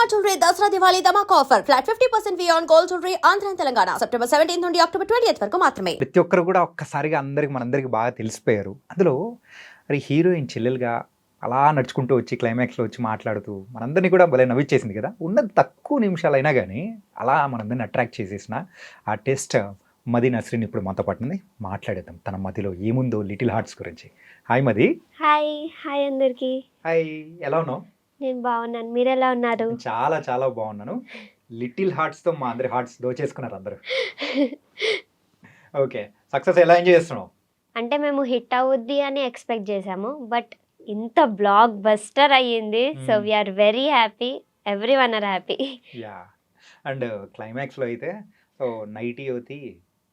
Shalimar Jewelry Dasra Diwali Dhamak offer. Flat 50% fee on gold jewelry Andhra and Telangana. September 17th నుండి October 20th వరకు మాత్రమే. ప్రతి ఒక్కరు కూడా ఒక్కసారిగా మనందరికి బాగా తెలిసిపోయారు. అందులో మరి హీరోయిన్ చెల్లెలుగా అలా నడుచుకుంటూ వచ్చి క్లైమాక్స్లో వచ్చి మాట్లాడుతూ మనందరినీ కూడా భలే నవ్విచ్చేసింది కదా. ఉన్నది తక్కువ నిమిషాలైనా కానీ అలా మనందరిని అట్రాక్ట్ చేసేసిన ఆ టెస్ట్ మది నస్రీన్ ఇప్పుడు మాతో పట్టింది. మాట్లాడేద్దాం తన మదిలో ఏముందో లిటిల్ హార్ట్స్ గురించి. హాయ్ మది. హాయ్ అందరికి. హాయ్, ఎలా ఉన్నావు? నేను బాగున్నాను, మీరు ఎలా ఉన్నారు? చాలా చాలా బాగున్నాను. లిటిల్ హార్ట్స్తో మా అందరి హార్ట్స్ దోచేసుకున్నారు అందరూ. ఓకే, సక్సెస్ ఎలా ఎంజాయ్ చేస్తున్నావు? అంటే మేము హిట్ అవుద్ది అని ఎక్స్పెక్ట్ చేసాము, బట్ ఇంత బ్లాక్ బస్టర్ అయ్యింది. So we are very happy, everyone are happy. Yeah, and క్లైమాక్స్లో అయితే సో నైటీ యువతి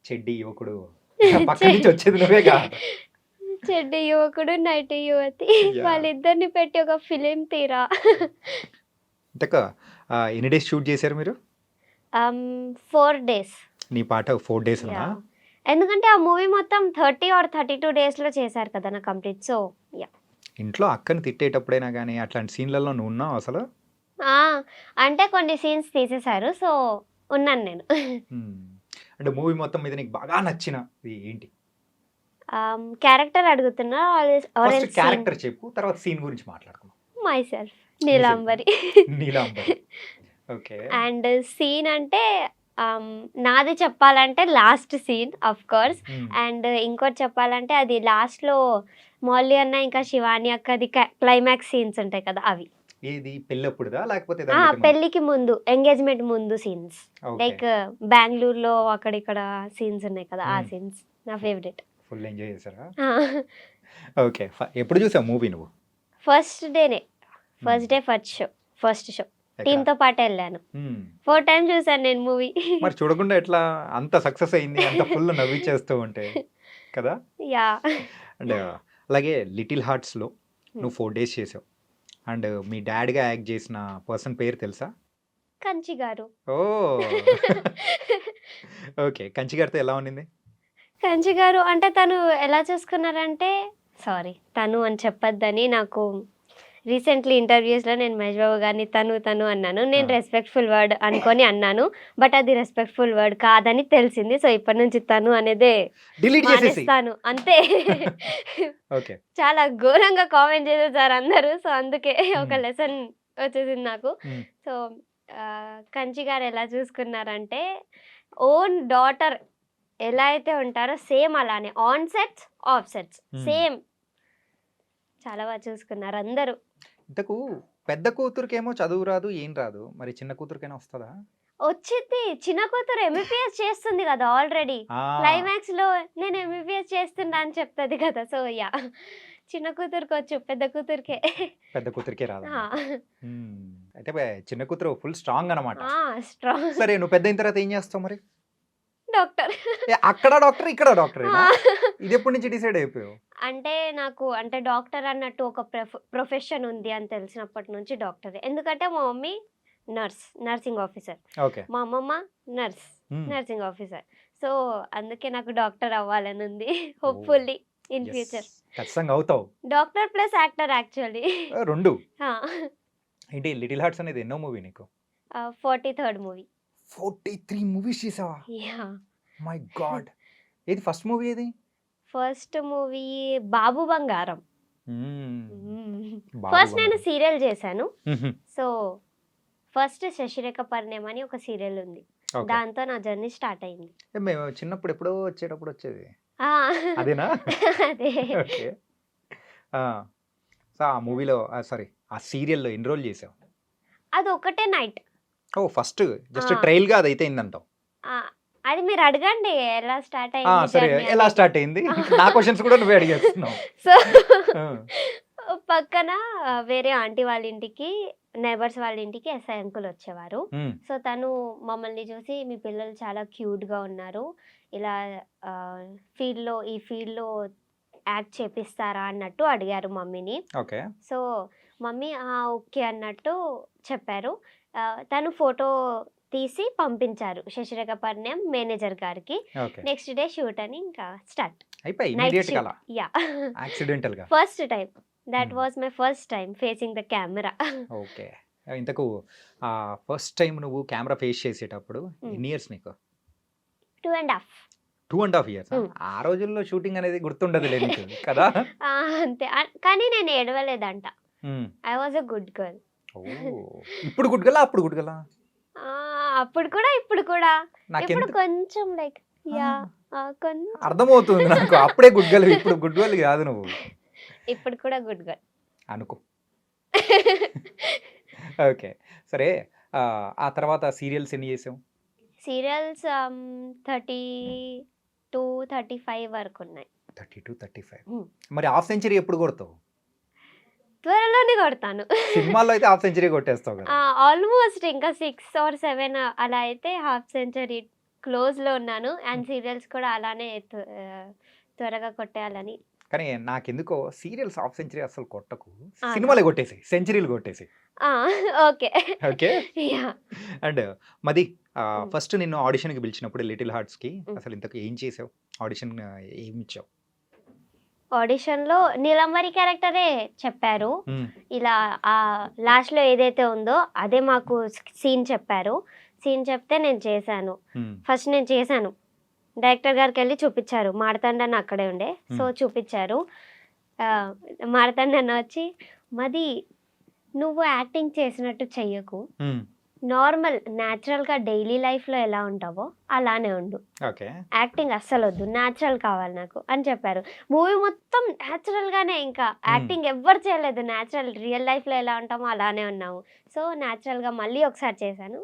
చెడ్డి యువకుడు పక్క నుంచి వచ్చేది నువ్వేగా. చెడ్డి యువకుడు నైట్ యువతి, వాళ్ళిద్దరిని పెట్టి ఒక ఫిలిం తీరా. ఇంతక ఎన్ని డేస్ షూట్ చేశారు మీరు? 4 days. నీ పాట 4 days అన్నా? ఎందుకంటే ఆ మూవీ మొత్తం 30 or 32 daysలో చేశారు కదా నా కంప్లీట్. So yeah. ఇంట్లో అక్కని తిట్టేటప్పుడైనా కానీ అట్లాంటి సీన్లలో నువ్వు ఉన్నావు అసలు? అంటే కొన్ని సీన్స్ తీసేశారు, సో ఉన్నాను నేను. అంటే మూవీ మొత్తం మీద నీకు బాగా నచ్చిన ఏంటి? క్యారెక్టర్ అడుగుతున్నా? క్యారెక్టర్ చెప్పు, తర్వాత సీన్ గురించి మాట్లాడుకుందాం. Myself, Neelambari. Neelambari, okay. And scene అంటే నాది చెప్పాలంటే last scene of course. And ఇంకోటి చెప్పాలంటే అది లాస్ట్లో మౌలి అన్న ఇంకా శివాని అక్కది క్లైమాక్స్ సీన్స్ ఉంటాయి కదా, అవి. ఏది పెళ్ళప్పుడుదా లేకపోతే పెళ్ళికి ముందు, ఎంగేజ్మెంట్ ముందు సీన్స్, లైక్ బెంగళూరులో అక్కడిక్కడ సీన్స్ ఉన్నాయి కదా, ఆ సీన్స్ నా ఫేవరెట్. ఫుల్ ఎంజాయ్ చేశారా? ఓకే, ఎప్పుడు చూసావు మూవీ నువ్వు? First day first show team తో పాటు వెళ్ళాను. 4 times చూసాను నేను మూవీ. మరి చూడకుండా ఎట్లా అంత సక్సెస్ అయింది, అంత ఫుల్ నవ్విచ్చేస్తూ ఉంటే కదా. యా. అండ్ అలాగే లిటిల్ హార్ట్స్ లో నువ్వు 4 days చేసావు. అండ్ మీ డాడీగా యాక్ట్ చేసిన పర్సన్ పేరు తెలుసా? కంచి గారు. ఓ ఓకే, కంచి గారితో ఎలా ఉన్నింది? కంచి గారు అంటే తను ఎలా చూసుకున్నారంటే, సారీ తను అని చెప్పొద్దని, నాకు రీసెంట్లీ ఇంటర్వ్యూస్లో నేను మహేష్ బాబు గారిని తను అన్నాను. నేను రెస్పెక్ట్ఫుల్ వర్డ్ అనుకొని అన్నాను, బట్ అది రెస్పెక్ట్ఫుల్ వర్డ్ కాదని తెలిసింది. సో ఇప్పటి నుంచి తను అనేదే మానేస్తాను అంతే. చాలా ఘోరంగా కామెంట్ చేసేసారు అందరూ, సో అందుకే ఒక లెసన్ వచ్చేసింది నాకు. సో కంచి గారు ఎలా చూసుకున్నారంటే, ఓన్ డాటర్ ఎలా అయితే ఉంటారో సేమ్ అలానే, on sets of sets same, చాలా బాగా చూసుకున్నారు అందరూ. ఇంతకు పెద్ద కూతురుకేమో చదువు రాదు, ఏం రాదు, మరి చిన్న కూతురుకైనా వస్తుందా? వచ్చింది. చిన్న కూతురు ఎంబీబీఎస్ చేస్తుంది కదా ఆల్రెడీ. క్లైమాక్స్ లో నేను ఎంబీబీఎస్ చేస్తున్నా అని చెప్తుంది కదా. సో యా, చిన్న కూతురుకి వచ్చు, పెద్ద కూతురికే రాదు. అయితే చిన్న కూతురు ఫుల్ స్ట్రాంగ్ అన్నమాట. స్ట్రాంగ్. సరే, నువ్వు పెద్ద అయిన తర్వాత ఏం చేస్తావు మరి? డాక్టర్. అక్కడ డాక్టర్, ఇక్కడ డాక్టర్. ఇది ఎప్పటి నుంచి డిసైడ్ అయిపోయావు? అంటే నాకు అంటే డాక్టర్ అన్నట్టు ఒక ప్రొఫెషన్ ఉంది అని తెలిసినప్పటి నుంచి డాక్టర్. ఎందుకంటే మా మమ్మీ నర్సింగ్ ఆఫీసర్, మా అమ్మమ్మ నర్సింగ్ ఆఫీసర్. సో అందుకే నాకు డాక్టర్ అవ్వాలని ఉంది. హోప్ఫుల్లీ ఇన్ ఫ్యూచర్ ఖచ్చితంగా అవుతావు. డాక్టర్ ప్లస్ యాక్టర్ యాక్చువల్లీ రెండు. ఏంటి లిటిల్ హార్ట్స్ అనేది ఎన్నో మూవీ నీకు? 43rd movie. 43 మూవీస్ చేసావా? యా. My God. ఏది ఫస్ట్ మూవీ? ఏది ఫస్ట్ మూవీ? బాబు బంగారం. ఫస్ట్ నేను సీరియల్ చేశాను. సో ఫస్ట్ శశిరేఖ పరిణయం అని ఒక సీరియల్ ఉంది, దాంతో నా జర్నీ స్టార్ట్ అయింది. మేము చిన్నప్పుడు ఎప్పుడో వచ్చేటప్పుడు వచ్చేది అదేనా? అదే. సో ఆ మూవీలో సారీ ఆ సీరియల్లో ఎన్రోల్ చేసావు? అది ఒకటే నైట్. ఓ, ఫస్ట్ జస్ట్ ట్రైల్ గా అది అయితే అయిందంటావు? అది మీరు అడగండి ఎలా స్టార్ట్ అయింది. సరే, ఎలా స్టార్ట్ అయింది? నా క్వశ్చన్స్ కూడా నువ్వే అడిగేస్తున్నావు. సో పక్కన వేరే ఆంటీ వాళ్ళ ఇంటికి, నైబర్స్ వాళ్ళ ఇంటికి ఎస్ఐ అంకుల్ వచ్చేవారు. సో తను మమ్మల్ని చూసి, మీ పిల్లలు చాలా క్యూట్ గా ఉన్నారు, ఇలా ఈ ఫీల్డ్ లో యాక్ట్ చేపిస్తారా అన్నట్టు అడిగారు మమ్మీని. సో మమ్మీ ఓకే అన్నట్టు చెప్పారు. తను ఫోటో తీసి పంపించారు శశిరేఖ పరిణయం మేనేజర్ గారికి. నెక్స్ట్ డే షూట్ అని ఇంకా start. First time, that was my first time facing the camera. Okay, ఇంతకు ఫస్ట్ టైం నువ్వు కెమెరా ఫేస్ చేసేటప్పుడు ఎన్ని ఇయర్స్ నీకు? 2.5. 2.5 ఇయర్స్. ఆ రోజుల్లో షూటింగ్ అనేది గుర్తుండదులే నీకు కదా. అంతే. కానీ నేను ఏడవలేదంట. Um. I was a good girl. ఓ, ఇప్పుడు గుడ్గలా అప్పుడు గుడ్గలా? అప్పుడు కూడా ఇప్పుడు కూడా. ఇప్పుడు నాకెంత కొంచెం లైక్ యా కొంచెం అర్థమవుతుంది నాకు. అప్పుడే గుడ్గలు, ఇప్పుడు గుడ్గలు కాదు నువ్వు ఇప్పుడు కూడా గుడ్ గర్ల్. అనుకో. ఓకే, సరే. ఆ తర్వాత సీరియల్స్ ఎన్ని చేసావు? సీరియల్స్ 32-35 వరకు ఉన్నాయి. 32-35. ఉమ్. మరి హాఫ్ సెంచరీ ఎప్పుడు కొడతావు? త్వరలోనే కొడతాను. సినిమాల్లో అయితే హాఫ్ సెంచరీ కొట్టేస్తావు కదా. ఆల్మోస్ట్ ఇంకా 6 or 7 అలా అయితే హాఫ్ సెంచరీ క్లోజ్లో ఉన్నాను. అండ్ సీరియల్స్ కూడా అలానే త్వరగా కొట్టేయాలని. కానీ నాకెందుకో సీరియల్స్ హాఫ్ సెంచరీ అసలు కొట్టకు, సినిమాలే కొట్టేసి సెంచరీలు కొట్టేసి. ఓకే. ఓకే. యా. అండ్ మది ఫస్ట్ నిన్ను ఆడిషన్కి పిలిచినప్పుడు లిటిల్ హార్ట్స్కి అసలు ఇంతకు ఏం చేసావు? ఆడిషన్ ఏమి ఇచ్చావు? ఆడిషన్లో నీలంబరి క్యారెక్టరే చెప్పారు. ఇలా లాస్ట్లో ఏదైతే ఉందో అదే మాకు సీన్ చెప్పారు. సీన్ చెప్తే నేను చేశాను. ఫస్ట్ నేను చేశాను, డైరెక్టర్ గారికి వెళ్ళి చూపించారు. మార్తాండన్న అక్కడే ఉండే, సో చూపించారు. మార్తాండన్న వచ్చి మది నువ్వు యాక్టింగ్ చేసినట్టు చెయ్యకు, నార్మల్ న్యాచురల్గా డైలీ లైఫ్లో ఎలా ఉంటావో అలానే ఉండు, ఓకే, యాక్టింగ్ అస్సలు వద్దు, న్యాచురల్ కావాలి నాకు అని చెప్పారు. మూవీ మొత్తం న్యాచురల్గానే, ఇంకా యాక్టింగ్ ఎవ్వరు చేయలేదు, న్యాచురల్ రియల్ లైఫ్లో ఎలా ఉంటామో అలానే ఉన్నాము. సో న్యాచురల్గా మళ్ళీ ఒకసారి చేశాను,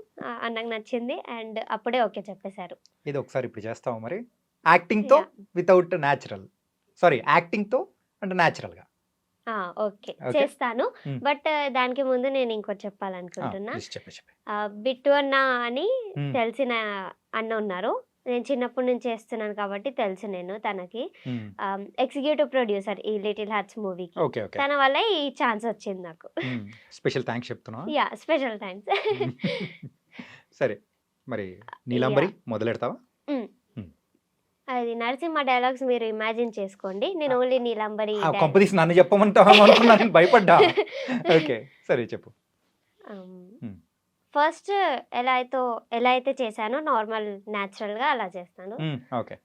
నాకు నచ్చింది. అండ్ అప్పుడే ఓకే చెప్పేశారు. ఇది ఒకసారి ఇప్పుడు చేస్తావు మరి, యాక్టింగ్తో వితౌట్ న్యాచురల్, సారీ యాక్టింగ్తో అంటే న్యాచురల్గా. ఓకే చేస్తాను. బట్ దానికి ముందు నేను ఇంకోటి చెప్పాలనుకుంటున్నా. బిట్టు అన్న అని తెలిసిన అన్న ఉన్నారు, నేను చిన్నప్పటి నుంచి చేస్తున్నాను కాబట్టి తెలుసు నేను తనకి. ఎగ్జిక్యూటివ్ ప్రొడ్యూసర్ ఈ లిటిల్ హార్ట్స్ మూవీకి. తన వల్ల ఈ ఛాన్స్ వచ్చింది నాకు. స్పెషల్ థ్యాంక్స్ చెప్తున్నా. Yeah, special thanks. సరే, మరి నీలంబరి మొదలెడతావా? అది నరసింహ డైలాగ్స్ మీరు ఇమాజిన్ చేసుకోండి, నేను ఓన్లీ నీలంబరి. కంపెనీస్ నన్ను చెప్పమంటావా అనుకున్నా, నేను భయపడ్డా. ఓకే, సరే చెప్పు. ఫస్ట్ ఎలా అయితే చేశానో నార్మల్ న్యాచురల్గా అలా చేస్తాను. ఓకే.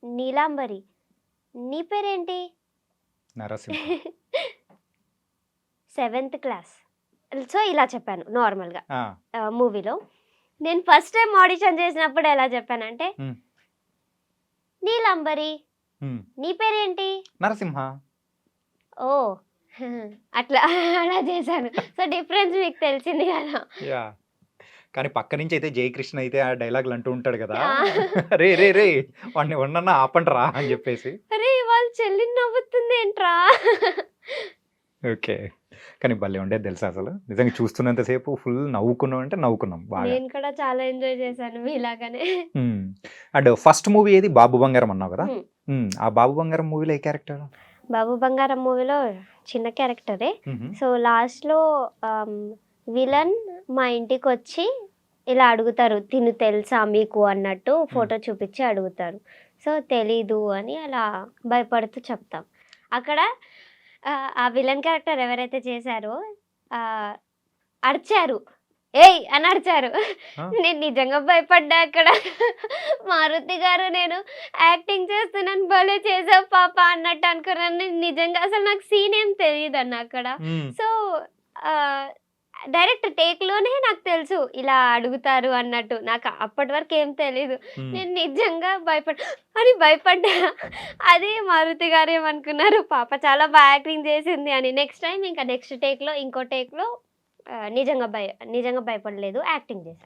నీలాంబరి, నీ పేరేంటి? నరసింహ. 7th class. సో ఇలా చెప్పాను నార్మల్గా మూవీలో. నేను ఫస్ట్ టైం ఆడిషన్ చేసినప్పుడు ఎలా చెప్పానంటే, నీలంబరి, నీ పేరేంటి? నరసింహ. ఓ అట్లా అలా చేశాను. సో డిఫరెన్స్ మీకు తెలిసింది కదా. కానీ పక్క నుంచి అయితే జయకృష్ణ అయితే ఆ డైలాగులు అంటూ ఉంటాడు కదా, రే రే రే వాడిని ఉండన్నా ఆపండిరా అని చెప్పేసి. అరే వాళ్ళు చెల్లిని నవ్వుతుంది ఏంట్రా. ఓకే, కానీ భలే ఉండేది తెలుసా అసలు, నిజంగా చూస్తున్నంతసేపు ఫుల్ నవ్వుకున్నాం అంటే నవ్వుకున్నాం బాగా. నేను కూడా చాలా ఎంజాయ్ చేశాను మీలాగానే. అండ్ ఫస్ట్ మూవీ ఏది? బాబు బంగారం అన్నావు కదా, ఆ బాబు బంగారం మూవీలో ఏ క్యారెక్టర్? బాబు బంగారం మూవీలో చిన్న క్యారెక్టరే. సో లాస్ట్లో విలన్ మా ఇంటికి వచ్చి ఇలా అడుగుతారు, తిను తెలుసా మీకు అన్నట్టు ఫోటో చూపించి అడుగుతారు. సో తెలీదు అని అలా భయపడుతూ చెప్తాం. అక్కడ ఆ విలన్ క్యారెక్టర్ ఎవరైతే చేశారో అరిచారు, ఏయ్ అని అరిచారు. నేను నిజంగా భయపడ్డా అక్కడ. మారుతి గారు నేను యాక్టింగ్ చేస్తున్నాను, భలే చేసావు పాప అన్నట్టు అనుకున్నాను. నిజంగా అసలు నాకు సీన్ ఏం తెలియదు అన్న అక్కడ. సో డైరెక్ట్ టేక్లోనే నాకు తెలుసు ఇలా అడుగుతారు అన్నట్టు, నాకు అప్పటి వరకు ఏం తెలీదు. నేను నిజంగా భయపడ్డా. అది మారుతి గారు ఏమనుకున్నారు, పాప చాలా బాగా యాక్టింగ్ చేసింది అని. నెక్స్ట్ టైం ఇంకా నెక్స్ట్ టేక్లో ఇంకో టేక్లో నిజంగా భయపడలేదు, యాక్టింగ్ చేశాను.